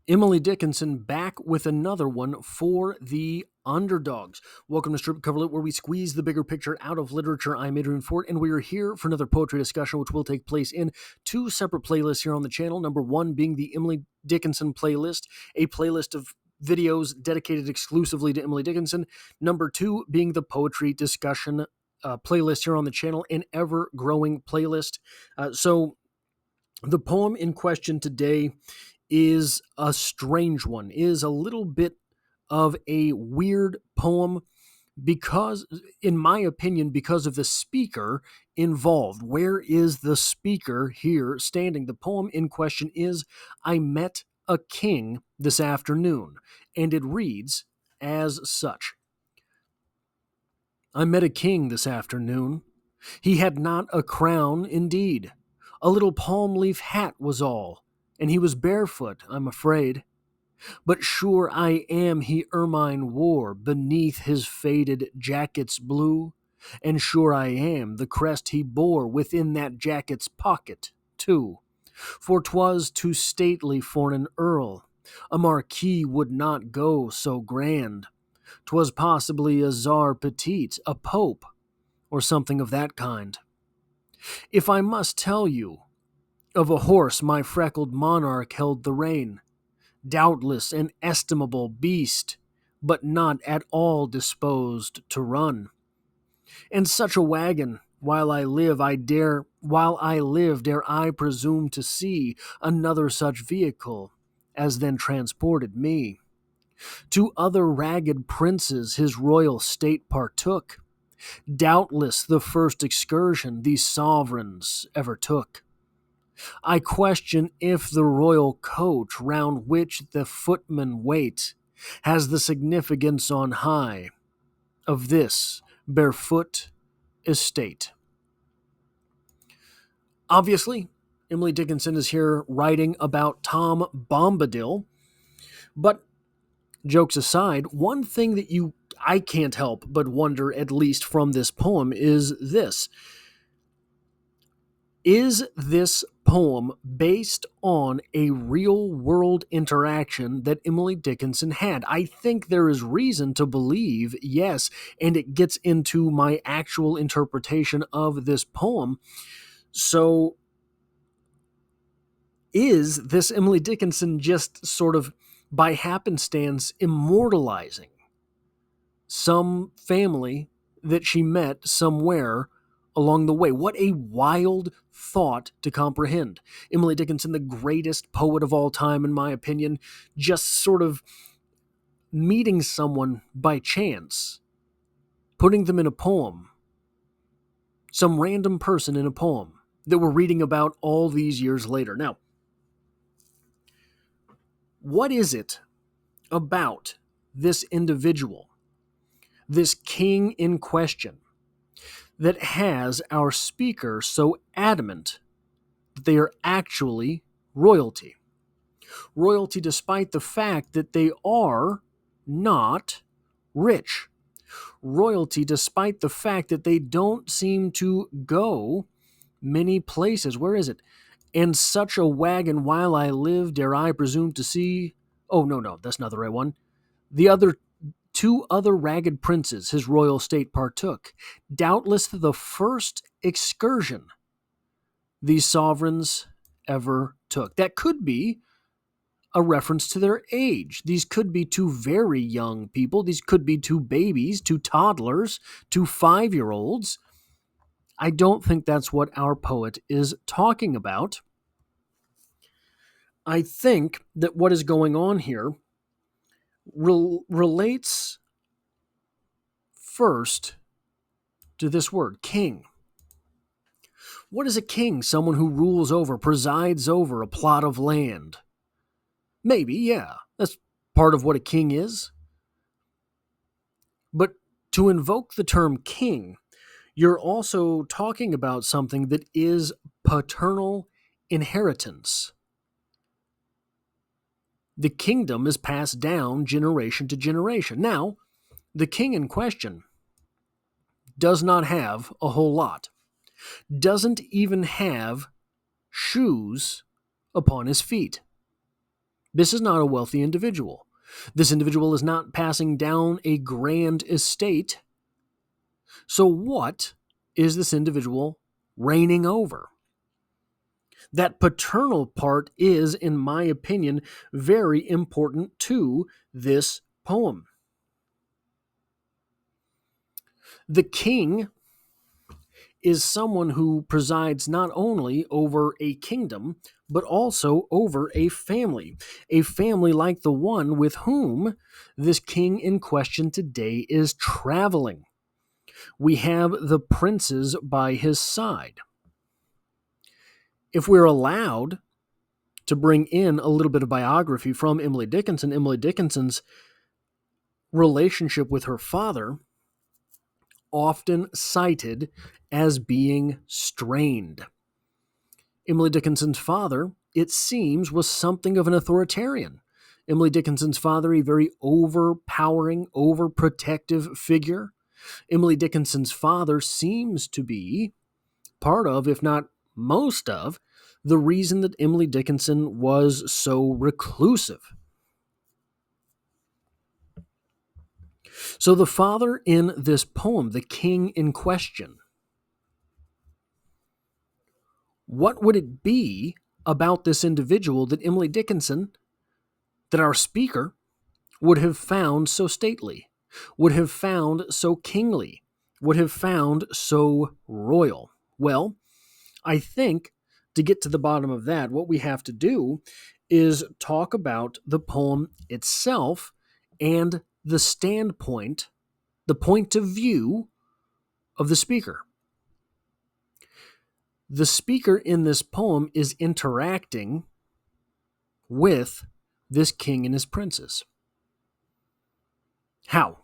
Emily Dickinson back with another one for the underdogs. Welcome to Strip Coverlet, where we squeeze the bigger picture out of literature. I'm Adrian Fort, and we are here for another poetry discussion, which will take place in two separate playlists here on the channel. Number one being the Emily Dickinson playlist, a playlist of videos dedicated exclusively to Emily Dickinson. Number two being the poetry discussion playlist here on the channel, an ever-growing playlist. So the poem in question today is a strange one, is a little bit of a weird poem because, in my opinion, because of the speaker involved. Where is the speaker here standing? The poem in question is I Met a King This Afternoon, and it reads as such. I met a king this afternoon. He had not a crown, indeed. A little palm leaf hat was all, and he was barefoot, I'm afraid. But sure I am he ermine wore beneath his faded jacket's blue, and sure I am the crest he bore within that jacket's pocket, too. For 'twas too stately for an earl, a marquis would not go so grand. 'Twas possibly a czar petite, a pope, or something of that kind. If I must tell you, of a horse my freckled monarch held the rein, doubtless an estimable beast, but not at all disposed to run. And such a wagon, while I live, dare I presume to see another such vehicle as then transported me. To other ragged princes his royal state partook, doubtless the first excursion these sovereigns ever took. I question if the royal coach round which the footmen wait has the significance on high of this barefoot estate. Obviously, Emily Dickinson is here writing about Tom Bombadil, but jokes aside, one thing that I can't help but wonder, at least from this poem, is this. Is this poem based on a real world interaction that Emily Dickinson had? I think there is reason to believe yes, and it gets into my actual interpretation of this poem. So, is this Emily Dickinson just sort of by happenstance immortalizing some family that she met somewhere along the way? What a wild thought to comprehend. Emily Dickinson, the greatest poet of all time, in my opinion, just sort of meeting someone by chance, putting them in a poem, some random person in a poem that we're reading about all these years later. Now, what is it about this individual, this king in question, that has our speaker so adamant that they are actually royalty? Royalty despite the fact that they are not rich. Royalty despite the fact that they don't seem to go many places. Where is it? And such a wagon while I live, dare I presume to see. Oh, no, that's not the right one. The two other ragged princes his royal state partook, doubtless the first excursion these sovereigns ever took. That could be a reference to their age. These could be two very young people. These could be two babies, two toddlers, two 5-year-olds. I don't think that's what our poet is talking about. I think that what is going on here relates first to this word, king. What is a king? Someone who rules over, presides over a plot of land. Maybe, yeah, that's part of what a king is. But to invoke the term king, you're also talking about something that is paternal inheritance. The kingdom is passed down generation to generation. Now, the king in question does not have a whole lot, doesn't even have shoes upon his feet. This is not a wealthy individual. This individual is not passing down a grand estate. So, what is this individual reigning over? That paternal part is, in my opinion, very important to this poem. The king is someone who presides not only over a kingdom, but also over a family like the one with whom this king in question today is traveling. We have the princes by his side. If we're allowed to bring in a little bit of biography from Emily Dickinson's relationship with her father, often cited as being strained. Emily Dickinson's father, it seems, was something of an authoritarian. Emily Dickinson's father, a very overpowering, overprotective figure. Emily Dickinson's father seems to be part of, if not most of, the reason that Emily Dickinson was so reclusive. So the father in this poem, the king in question, what would it be about this individual that Emily Dickinson, that our speaker, would have found so stately, would have found so kingly, would have found so royal? Well, I think to get to the bottom of that, what we have to do is talk about the poem itself and the standpoint, the point of view of the speaker. The speaker in this poem is interacting with this king and his princes. How?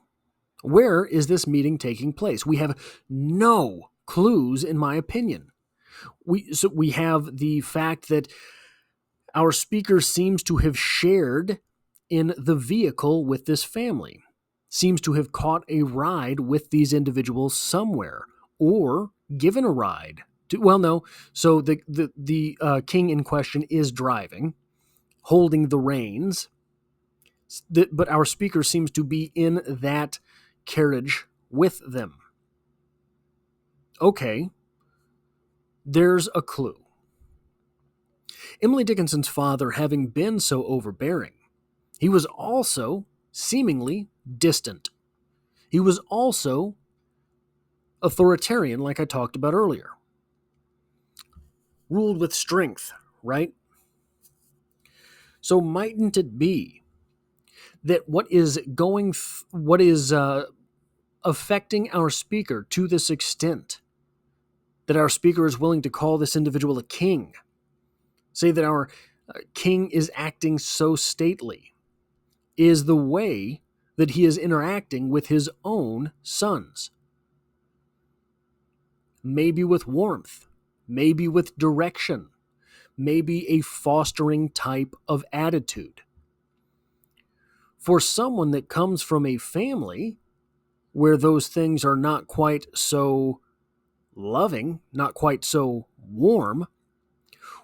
Where is this meeting taking place? We have no clues, in my opinion. We have the fact that our speaker seems to have shared in the vehicle with this family, seems to have caught a ride with these individuals somewhere, or given a ride. So the king in question is driving, holding the reins, but our speaker seems to be in that carriage with them. Okay, there's a clue. Emily Dickinson's father, having been so overbearing, he was also seemingly distant. He was also authoritarian, like I talked about earlier. Ruled with strength, right? So mightn't it be that what is affecting our speaker to this extent, that our speaker is willing to call this individual a king, say that our king is acting so stately, is the way that he is interacting with his own sons? Maybe with warmth, maybe with direction, maybe a fostering type of attitude. For someone that comes from a family where those things are not quite so loving, not quite so warm,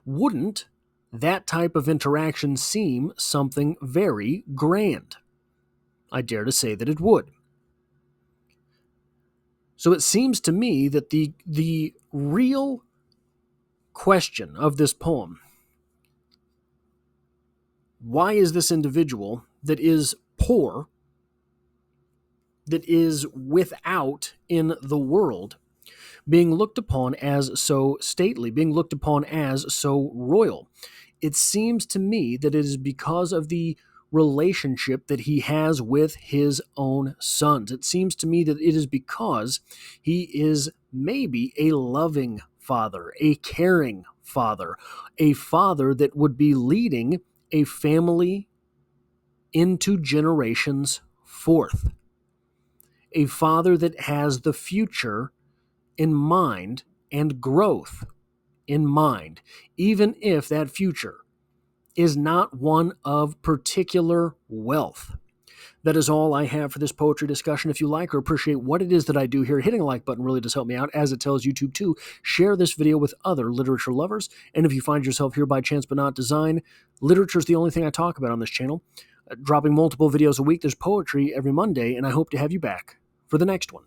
wouldn't that type of interaction seem something very grand? I dare to say that it would. So it seems to me that the real question of this poem, why is this individual that is poor, that is without in the world, being looked upon as so stately, being looked upon as so royal? It seems to me that it is because of the relationship that he has with his own sons. It seems to me that it is because he is maybe a loving father, a caring father, a father that would be leading a family into generations forth, a father that has the future in mind and growth in mind, even if that future is not one of particular wealth. That is all I have for this poetry discussion. If you like or appreciate what it is that I do here, hitting a like button really does help me out, as it tells YouTube to share this video with other literature lovers. And if you find yourself here by chance but not design, literature is the only thing I talk about on this channel. Dropping multiple videos a week, there's poetry every Monday, and I hope to have you back for the next one.